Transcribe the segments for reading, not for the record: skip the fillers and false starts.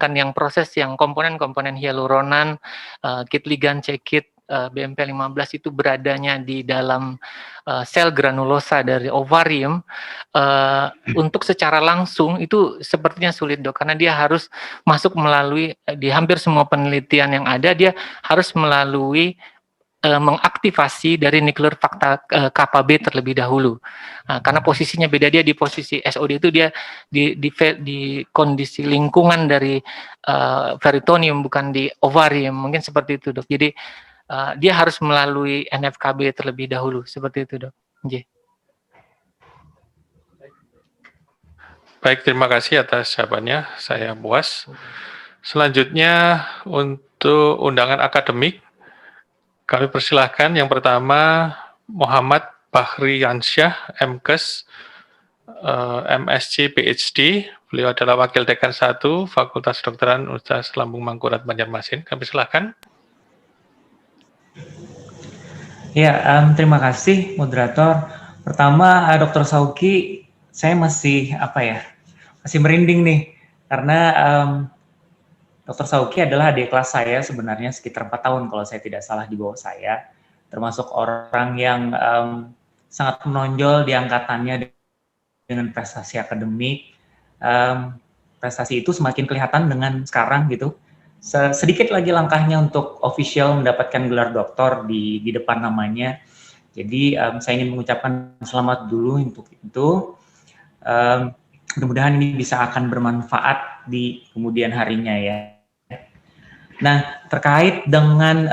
kan yang proses yang komponen-komponen hyaluronan, kit ligan, c-kit, BMP15 itu beradanya di dalam sel granulosa dari ovarium, untuk secara langsung itu sepertinya sulit, Dok, karena dia harus masuk melalui di hampir semua penelitian yang ada, dia harus melalui mengaktifasi dari nuklear fakta kappa B terlebih dahulu. Karena posisinya beda, dia di posisi SOD itu dia di kondisi lingkungan dari peritoneum, bukan di ovarium, mungkin seperti itu, Dok. Jadi dia harus melalui NFKB terlebih dahulu, seperti itu, Dok. J. Baik, terima kasih atas jawabannya, saya puas. Selanjutnya untuk undangan akademik, kami persilahkan yang pertama Muhammad Bahriansyah, MKes, MSc PhD. Beliau adalah Wakil Dekan 1 Fakultas Kedokteran Universitas Lambung Mangkurat Banjarmasin. Kami persilahkan. Ya, terima kasih moderator. Pertama, Dr. Sauki, saya masih masih merinding nih karena Dr. Sauki adalah adik kelas saya sebenarnya sekitar 4 tahun kalau saya tidak salah di bawah saya, termasuk orang yang sangat menonjol di angkatannya dengan prestasi akademik. Prestasi itu semakin kelihatan dengan sekarang gitu. Sedikit lagi langkahnya untuk official mendapatkan gelar doktor di depan namanya. Jadi saya ingin mengucapkan selamat dulu untuk itu. Mudah-mudahan ini bisa akan bermanfaat di kemudian harinya ya. Nah, terkait dengan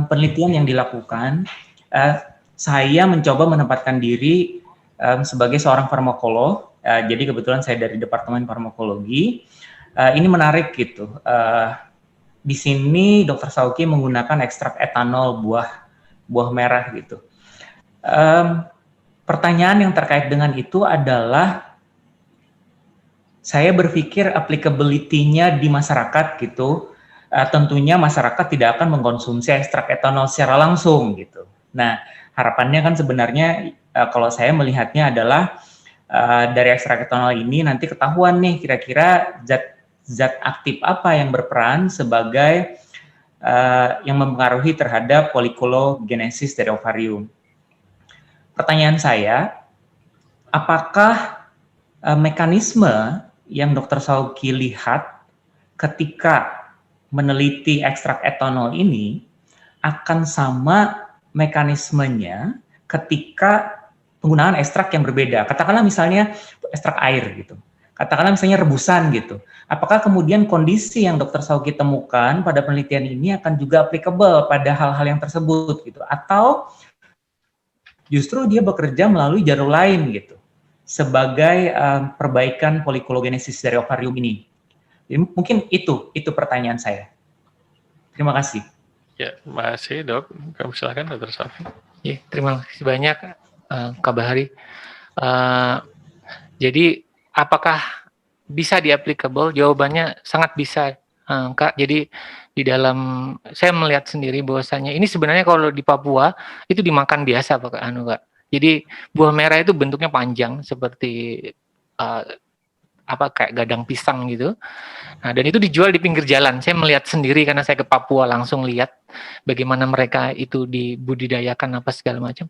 penelitian yang dilakukan, saya mencoba menempatkan diri sebagai seorang farmakolog. Jadi kebetulan saya dari Departemen Farmakologi. Ini menarik gitu. Di sini Dr. Sauki menggunakan ekstrak etanol buah merah gitu. Pertanyaan yang terkait dengan itu adalah saya berpikir applicability-nya di masyarakat gitu. Tentunya masyarakat tidak akan mengkonsumsi ekstrak etanol secara langsung gitu. Nah, harapannya kan sebenarnya kalau saya melihatnya adalah dari ekstrak etanol ini nanti ketahuan nih kira-kira zat aktif apa yang berperan sebagai yang mempengaruhi terhadap folikulogenesis dari ovarium. Pertanyaan saya, apakah mekanisme yang Dr. Sauki lihat ketika meneliti ekstrak etanol ini akan sama mekanismenya ketika penggunaan ekstrak yang berbeda. Katakanlah misalnya ekstrak air gitu. Katakanlah misalnya rebusan gitu. Apakah kemudian kondisi yang Dr. Sauki temukan pada penelitian ini akan juga applicable pada hal-hal yang tersebut gitu. Atau justru dia bekerja melalui jalur lain gitu. Sebagai perbaikan folikulogenesis dari ovarium ini. Jadi mungkin itu pertanyaan saya. Terima kasih. Ya, terima kasih, Dok. Kami silakan, Dr. Sauki. Ya, terima kasih banyak, Kak Bahari. Jadi, apakah bisa di-applicable? Jawabannya sangat bisa, Kak. Jadi, di dalam saya melihat sendiri bahwasanya ini sebenarnya kalau di Papua itu dimakan biasa, Pak, Kak. Jadi, buah merah itu bentuknya panjang seperti kayak gadang pisang gitu. Nah, dan itu dijual di pinggir jalan. Saya melihat sendiri karena saya ke Papua langsung lihat bagaimana mereka itu dibudidayakan apa segala macam.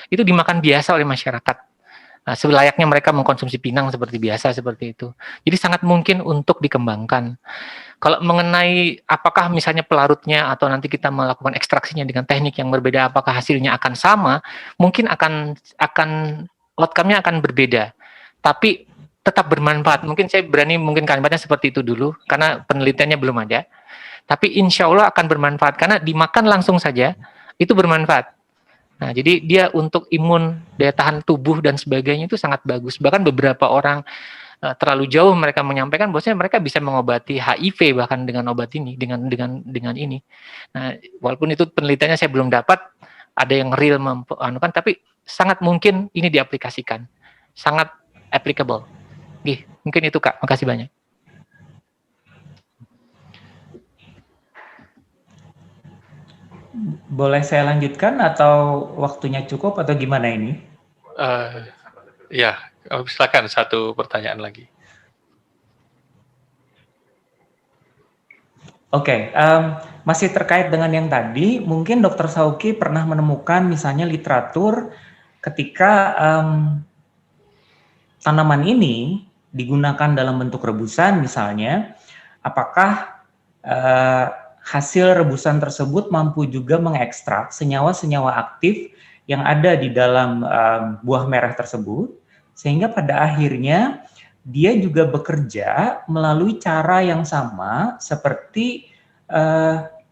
Itu dimakan biasa oleh masyarakat. Nah, selayaknya mereka mengkonsumsi pinang seperti biasa seperti itu. Jadi sangat mungkin untuk dikembangkan. Kalau mengenai apakah misalnya pelarutnya atau nanti kita melakukan ekstraksinya dengan teknik yang berbeda, apakah hasilnya akan sama? Mungkin akan outcome-nya akan berbeda. Tapi tetap bermanfaat. Mungkin saya berani kalimatnya seperti itu dulu, karena penelitiannya belum ada. Tapi insya Allah akan bermanfaat, karena dimakan langsung saja, itu bermanfaat. Nah, jadi dia untuk imun, daya tahan tubuh, dan sebagainya itu sangat bagus. Bahkan beberapa orang terlalu jauh mereka menyampaikan bahwasanya mereka bisa mengobati HIV bahkan dengan obat ini, dengan ini. Nah, walaupun itu penelitiannya saya belum dapat, ada yang real tapi sangat mungkin ini diaplikasikan. Sangat applicable. Mungkin itu, Kak. Makasih banyak. Boleh saya lanjutkan atau waktunya cukup atau gimana ini? Ya, silakan satu pertanyaan lagi. Oke, masih terkait dengan yang tadi, mungkin Dr. Sauki pernah menemukan misalnya literatur ketika tanaman ini digunakan dalam bentuk rebusan misalnya, apakah hasil rebusan tersebut mampu juga mengekstrak senyawa-senyawa aktif yang ada di dalam buah merah tersebut, sehingga pada akhirnya dia juga bekerja melalui cara yang sama seperti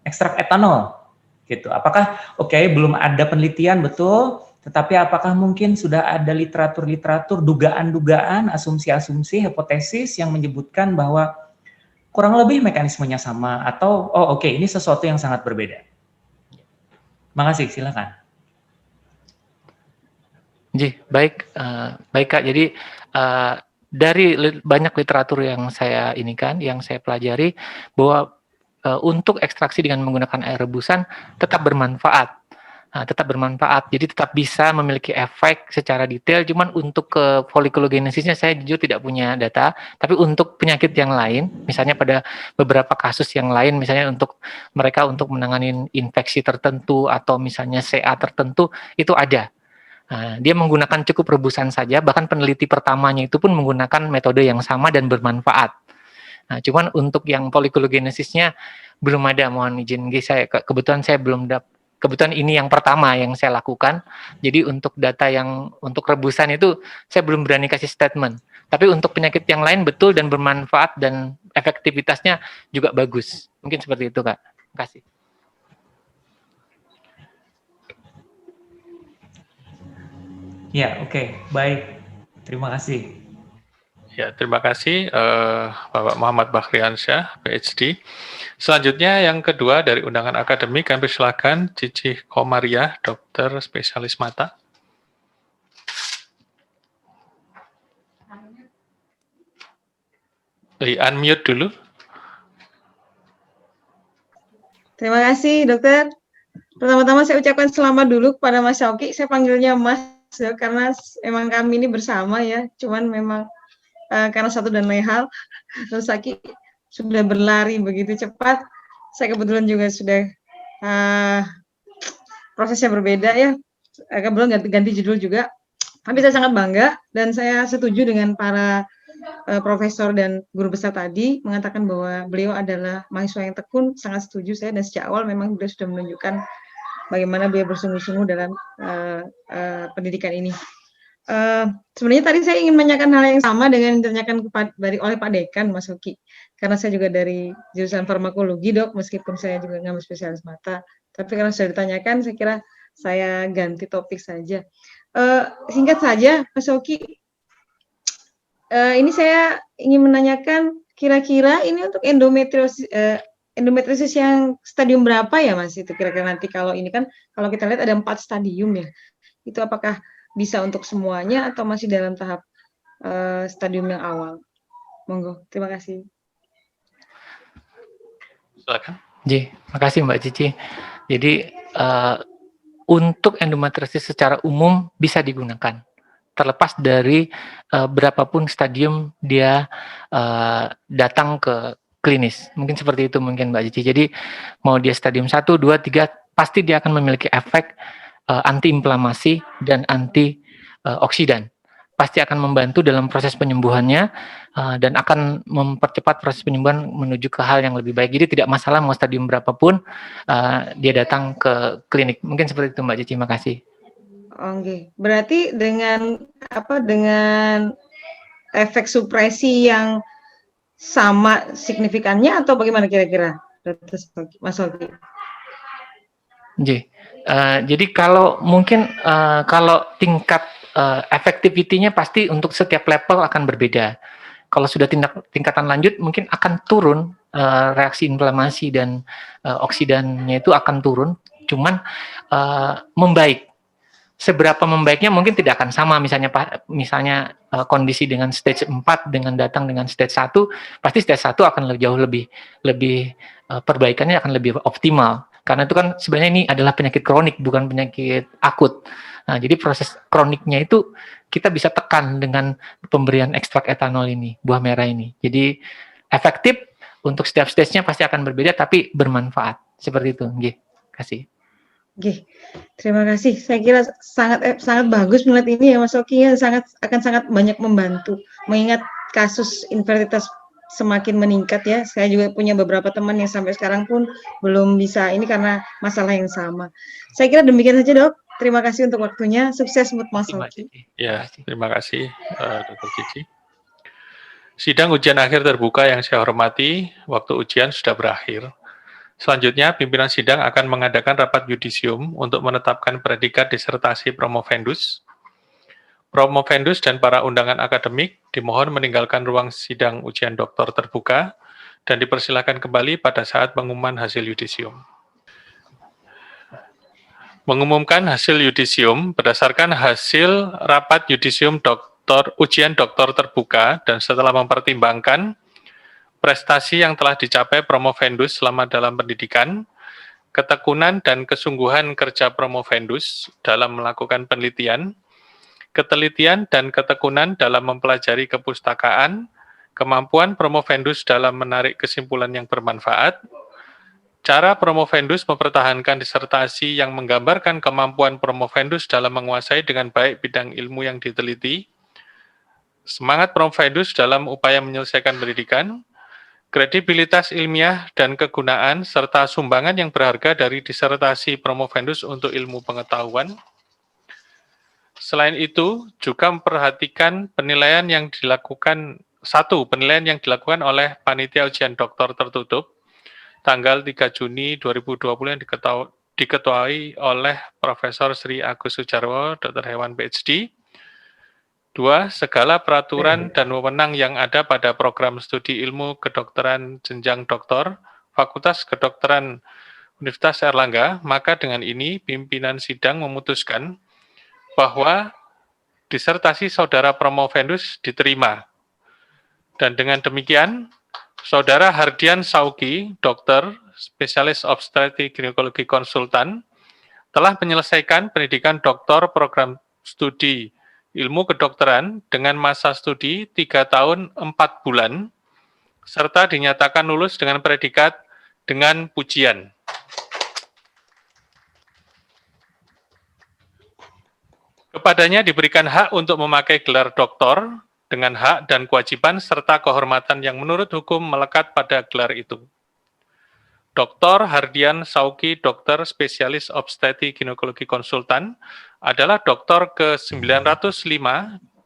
ekstrak etanol, gitu. Apakah belum ada penelitian betul, tetapi apakah mungkin sudah ada literatur-literatur, dugaan-dugaan, asumsi-asumsi, hipotesis yang menyebutkan bahwa kurang lebih mekanismenya sama atau ini sesuatu yang sangat berbeda. Makasih, silakan. Baik Kak. Jadi dari banyak literatur yang saya pelajari bahwa untuk ekstraksi dengan menggunakan air rebusan tetap bermanfaat. Jadi tetap bisa memiliki efek secara detail. Cuman untuk ke folikulogenesisnya saya jujur tidak punya data. Tapi untuk penyakit yang lain, misalnya pada beberapa kasus yang lain, misalnya untuk mereka untuk menangani infeksi tertentu atau misalnya CA tertentu, itu ada. Dia menggunakan cukup rebusan saja. Bahkan peneliti pertamanya itu pun menggunakan metode yang sama dan bermanfaat. Cuman untuk yang folikulogenesisnya belum ada. Mohon izin, kebetulan saya belum dapat. Kebetulan ini yang pertama yang saya lakukan. Jadi untuk data yang untuk rebusan itu saya belum berani kasih statement. Tapi untuk penyakit yang lain betul dan bermanfaat dan efektivitasnya juga bagus. Mungkin seperti itu, Kak. Terima kasih. Ya, oke. Baik. Terima kasih. Ya, terima kasih Bapak Muhammad Bakhriansyah, PhD. Selanjutnya yang kedua dari undangan akademik, kami silakan Cici Komariah, dokter spesialis mata. Unmute dulu. Terima kasih, dokter. Pertama-tama saya ucapkan selamat dulu kepada Mas Sauki. Saya panggilnya Mas ya, karena emang kami ini bersama ya. Cuman memang karena satu dan lain hal, Mas Sauki sudah berlari begitu cepat. Saya kebetulan juga sudah prosesnya berbeda ya. Kebetulan ganti judul juga. Tapi saya sangat bangga dan saya setuju dengan para profesor dan guru besar tadi mengatakan bahwa beliau adalah mahasiswa yang tekun. Sangat setuju saya, dan sejak awal memang beliau sudah menunjukkan bagaimana beliau bersungguh-sungguh dalam pendidikan ini. Sebenarnya tadi saya ingin menanyakan hal yang sama dengan yang ditanyakan oleh Pak Dekan, Mas Hoki. Karena saya juga dari jurusan farmakologi, Dok, meskipun saya juga ngambil spesialis mata. Tapi karena sudah ditanyakan, saya kira saya ganti topik saja. Singkat saja, Mas Hoki, ini saya ingin menanyakan kira-kira ini untuk endometriosis yang stadium berapa ya, Mas? Itu kira-kira nanti kalau ini kan, kalau kita lihat ada 4 stadium ya. Itu apakah bisa untuk semuanya atau masih dalam tahap stadium yang awal? Monggo, terima kasih. Silakan. Terima kasih Mbak Cici. Jadi untuk endometriosis secara umum bisa digunakan, terlepas dari berapapun stadium dia datang ke klinis. Mungkin seperti itu mungkin Mbak Cici. Jadi mau dia stadium 1, 2, 3, pasti dia akan memiliki efek anti-inflamasi dan anti-oksidan. Pasti akan membantu dalam proses penyembuhannya dan akan mempercepat proses penyembuhan menuju ke hal yang lebih baik. Jadi tidak masalah mau stadium berapapun dia datang ke klinik. Mungkin seperti itu Mbak Cici. Terima kasih. Oke, berarti dengan efek supresi yang sama signifikannya atau bagaimana kira-kira, Mas Hoki? Jadi kalau mungkin kalau tingkat efektivitinya pasti untuk setiap level akan berbeda. Kalau sudah tingkatan lanjut mungkin akan turun reaksi inflamasi dan oksidannya itu akan turun, cuman membaik. Seberapa membaiknya mungkin tidak akan sama, misalnya kondisi dengan stage 4 dengan datang dengan stage 1, pasti stage 1 akan jauh lebih perbaikannya akan lebih optimal. Karena itu kan sebenarnya ini adalah penyakit kronik, bukan penyakit akut. Nah, jadi proses kroniknya itu kita bisa tekan dengan pemberian ekstrak etanol ini, buah merah ini. Jadi efektif untuk setiap stage-nya pasti akan berbeda tapi bermanfaat. Seperti itu. Nggih, kasih. Oke, terima kasih. Saya kira sangat bagus melihat ini ya Mas Oki ya, akan sangat banyak membantu. Mengingat kasus infertilitas semakin meningkat ya. Saya juga punya beberapa teman yang sampai sekarang pun belum bisa ini karena masalah yang sama. Saya kira demikian saja Dok. Terima kasih untuk waktunya. Sukses buat Mas Oki. Ya, terima kasih Dr. Cici. Sidang ujian akhir terbuka yang saya hormati, waktu ujian sudah berakhir. Selanjutnya, pimpinan sidang akan mengadakan rapat yudisium untuk menetapkan predikat disertasi promovendus. Promovendus dan para undangan akademik dimohon meninggalkan ruang sidang ujian doktor terbuka dan dipersilakan kembali pada saat pengumuman hasil yudisium. Mengumumkan hasil yudisium berdasarkan hasil rapat yudisium ujian doktor terbuka dan setelah mempertimbangkan prestasi yang telah dicapai promovendus selama dalam pendidikan, ketekunan dan kesungguhan kerja promovendus dalam melakukan penelitian, ketelitian dan ketekunan dalam mempelajari kepustakaan, kemampuan promovendus dalam menarik kesimpulan yang bermanfaat, cara promovendus mempertahankan disertasi yang menggambarkan kemampuan promovendus dalam menguasai dengan baik bidang ilmu yang diteliti, semangat promovendus dalam upaya menyelesaikan pendidikan, kredibilitas ilmiah dan kegunaan, serta sumbangan yang berharga dari disertasi promovendus untuk ilmu pengetahuan. Selain itu, juga memperhatikan penilaian yang dilakukan oleh Panitia Ujian Doktor Tertutup tanggal 3 Juni 2020 yang diketuai oleh Profesor Sri Agus Sujarwo, Dr. Hewan PhD. 2. Segala peraturan dan wewenang yang ada pada program studi ilmu kedokteran jenjang doktor, Fakultas Kedokteran Universitas Airlangga, maka dengan ini pimpinan sidang memutuskan bahwa disertasi saudara promovendus diterima. Dan dengan demikian, saudara Hardian Sauki, dokter, spesialis obstetrik ginekologi konsultan, telah menyelesaikan pendidikan doktor program studi ilmu kedokteran dengan masa studi 3 tahun 4 bulan, serta dinyatakan lulus dengan predikat dengan pujian. Kepadanya diberikan hak untuk memakai gelar doktor dengan hak dan kewajiban serta kehormatan yang menurut hukum melekat pada gelar itu. Dr. Hardian Sauki, dokter spesialis obstetrik ginekologi konsultan, adalah doktor ke-905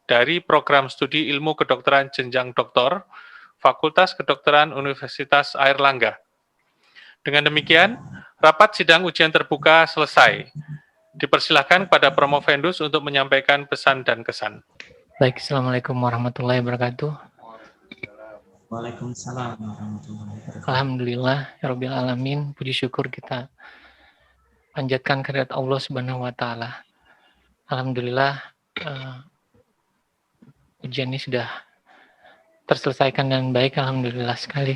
dari program studi ilmu kedokteran jenjang doktor, Fakultas Kedokteran Universitas Airlangga. Dengan demikian, rapat sidang ujian terbuka selesai. Dipersilahkan kepada promovendus untuk menyampaikan pesan dan kesan. Baik, Assalamualaikum warahmatullahi wabarakatuh. Waalaikumsalam warahmatullahi wabarakatuh. Alhamdulillah, ya Rabbil Alamin, puji syukur kita panjatkan kehadirat Allah Subhanahu wa Ta'ala. Alhamdulillah, ujian ini sudah terselesaikan dengan baik, alhamdulillah sekali.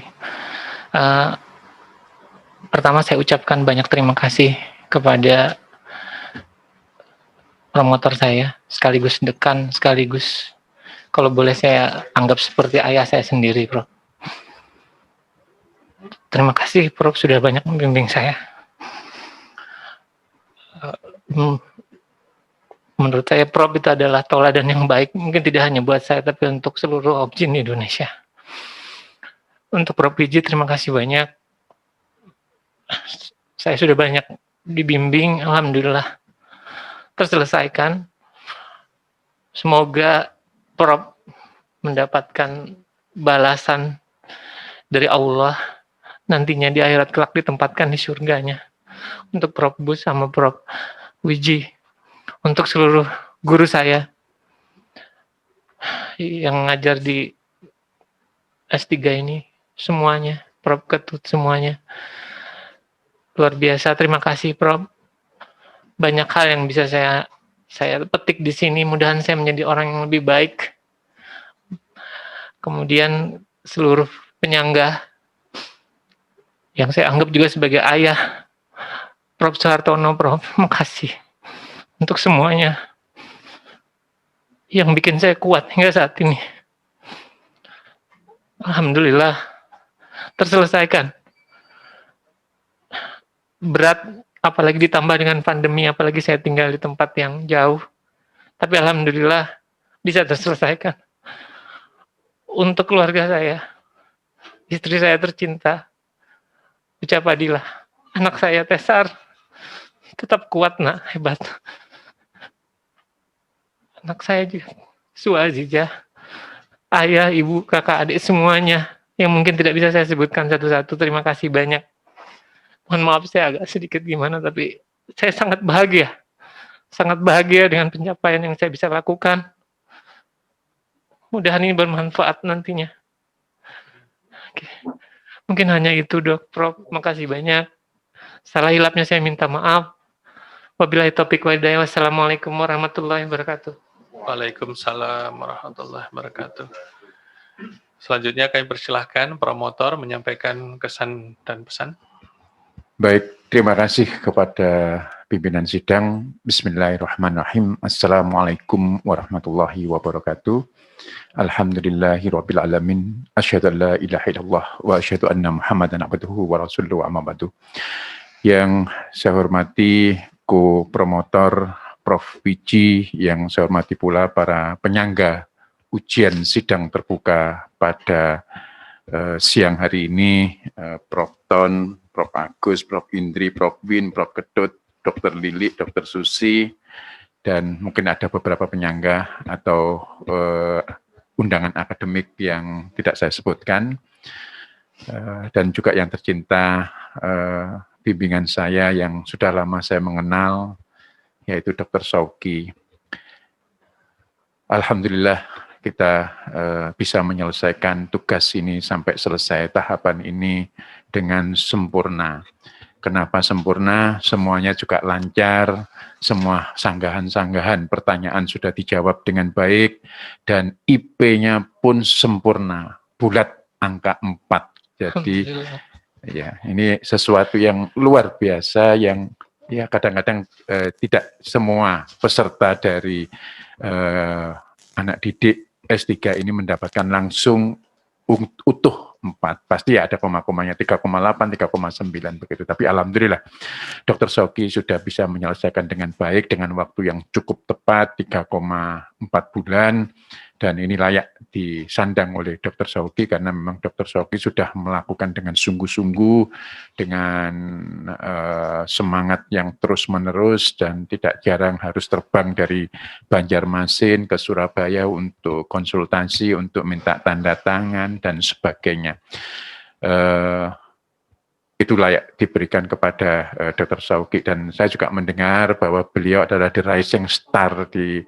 Pertama saya ucapkan banyak terima kasih kepada promotor saya, sekaligus dekan, sekaligus kalau boleh saya anggap seperti ayah saya sendiri, Prof. Terima kasih, Prof, sudah banyak membimbing saya. Menurut saya, Prof itu adalah tauladan yang baik, mungkin tidak hanya buat saya, tapi untuk seluruh objin di Indonesia. Untuk Prof Wiji, terima kasih banyak. Saya sudah banyak dibimbing, alhamdulillah terselesaikan. Semoga Prof mendapatkan balasan dari Allah nantinya di akhirat kelak ditempatkan di surganya. Untuk Prof Bus sama Prof Wiji, untuk seluruh guru saya yang ngajar di S3 ini, semuanya, Prof Ketut semuanya, luar biasa. Terima kasih, Prof. Banyak hal yang bisa saya petik di sini. Mudahan saya menjadi orang yang lebih baik. Kemudian seluruh penyangga yang saya anggap juga sebagai ayah, Prof Soehartono, Prof, makasih untuk semuanya yang bikin saya kuat hingga saat ini. Alhamdulillah, terselesaikan. Berat, apalagi ditambah dengan pandemi, apalagi saya tinggal di tempat yang jauh. Tapi alhamdulillah bisa terselesaikan. Untuk keluarga saya, istri saya tercinta, ucap adilah. Anak saya Tesar, tetap kuat nak, hebat. Anak saya juga, Suazijah, ayah, ibu, kakak, adik semuanya, yang mungkin tidak bisa saya sebutkan satu-satu, terima kasih banyak. Mohon maaf saya agak sedikit gimana, tapi saya sangat bahagia dengan pencapaian yang saya bisa lakukan. Mudahan ini bermanfaat nantinya. Oke. Mungkin hanya itu Dok, Prof. Makasih banyak. Salah hilapnya saya minta maaf. Wabillahi taufiq wal hidayah. Wassalamualaikum warahmatullahi wabarakatuh. Waalaikumsalam warahmatullahi wabarakatuh. Selanjutnya kami persilahkan promotor menyampaikan kesan dan pesan. Baik, terima kasih kepada pimpinan sidang. Bismillahirrahmanirrahim. Assalamualaikum warahmatullahi wabarakatuh. Alhamdulillahirabbil alamin. Asyhadu an la ilaha illallah wa asyhadu anna Muhammadan abduhu wa rasuluhu amma ba'du. Yang saya hormati ko-promotor Prof. Wiji, yang saya hormati pula para penyangga ujian sidang terbuka pada siang hari ini, Prof. Ton, Prof. Agus, Prof. Indri, Prof. Win, Prof. Ketut, Dr. Lili, Dr. Susi, dan mungkin ada beberapa penyangga atau undangan akademik yang tidak saya sebutkan, dan juga yang tercinta bimbingan saya yang sudah lama saya mengenal, yaitu Dr. Shauki. Alhamdulillah kita bisa menyelesaikan tugas ini sampai selesai tahapan ini dengan sempurna. Kenapa sempurna? Semuanya juga lancar, semua sanggahan-sanggahan pertanyaan sudah dijawab dengan baik, dan IP-nya pun sempurna, bulat angka 4. Jadi ya, ini sesuatu yang luar biasa yang ya kadang-kadang tidak semua peserta dari anak didik S3 ini mendapatkan langsung utuh 4, pasti ada koma-komanya 3,8, 3,9 begitu. Tapi alhamdulillah Dr. Shauki sudah bisa menyelesaikan dengan baik dengan waktu yang cukup tepat 3,4 bulan, dan ini layak disandang oleh Dr. Shauki karena memang Dr. Shauki sudah melakukan dengan sungguh-sungguh, dengan semangat yang terus-menerus, dan tidak jarang harus terbang dari Banjarmasin ke Surabaya untuk konsultasi, untuk minta tanda tangan dan sebagainya. Itu layak diberikan kepada Dr. Shauki, dan saya juga mendengar bahwa beliau adalah the rising star di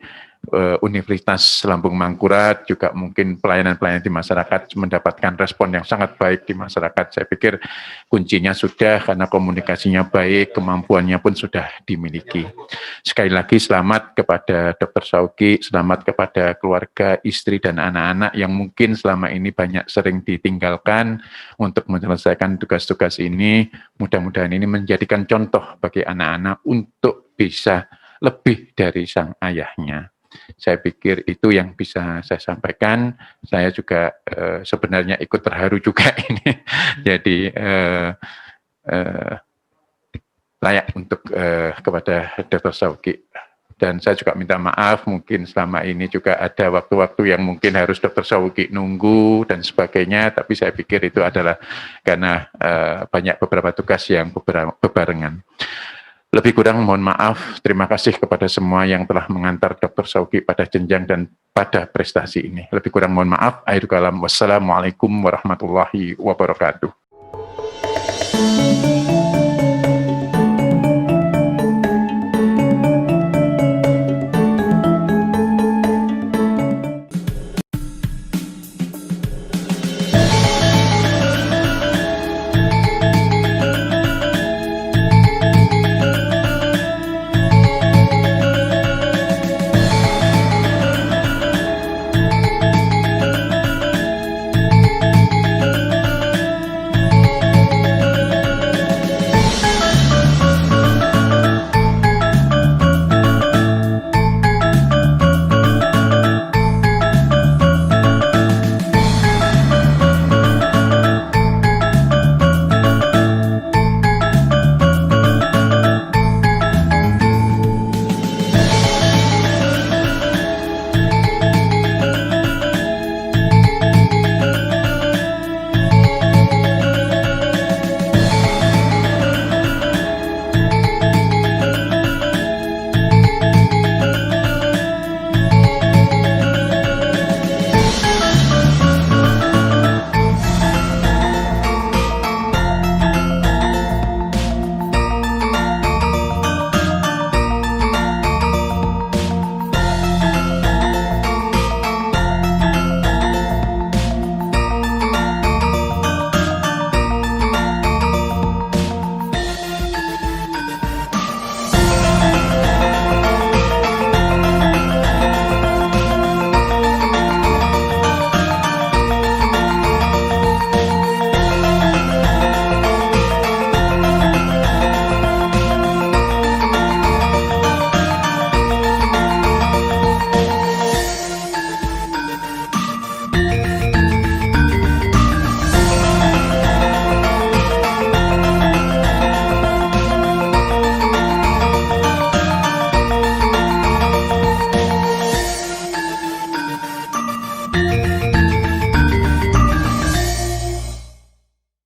Universitas Lambung Mangkurat, juga mungkin pelayanan-pelayanan di masyarakat mendapatkan respon yang sangat baik di masyarakat. Saya pikir kuncinya sudah, karena komunikasinya baik, kemampuannya pun sudah dimiliki. Sekali lagi selamat kepada Dr. Shauki, selamat kepada keluarga, istri, dan anak-anak yang mungkin selama ini banyak sering ditinggalkan untuk menyelesaikan tugas-tugas ini. Mudah-mudahan ini menjadikan contoh bagi anak-anak untuk bisa lebih dari sang ayahnya. Saya pikir itu yang bisa saya sampaikan. Saya juga sebenarnya ikut terharu juga ini. Jadi layak untuk kepada Dr. Shauki. Dan saya juga minta maaf, mungkin selama ini juga ada waktu-waktu yang mungkin harus Dr. Shauki nunggu dan sebagainya, tapi saya pikir itu adalah karena banyak beberapa tugas yang bebarengan. Lebih kurang mohon maaf, terima kasih kepada semua yang telah mengantar Dr. Shauki pada jenjang dan pada prestasi ini. Lebih kurang mohon maaf, akhir kalam, wassalamualaikum warahmatullahi wabarakatuh.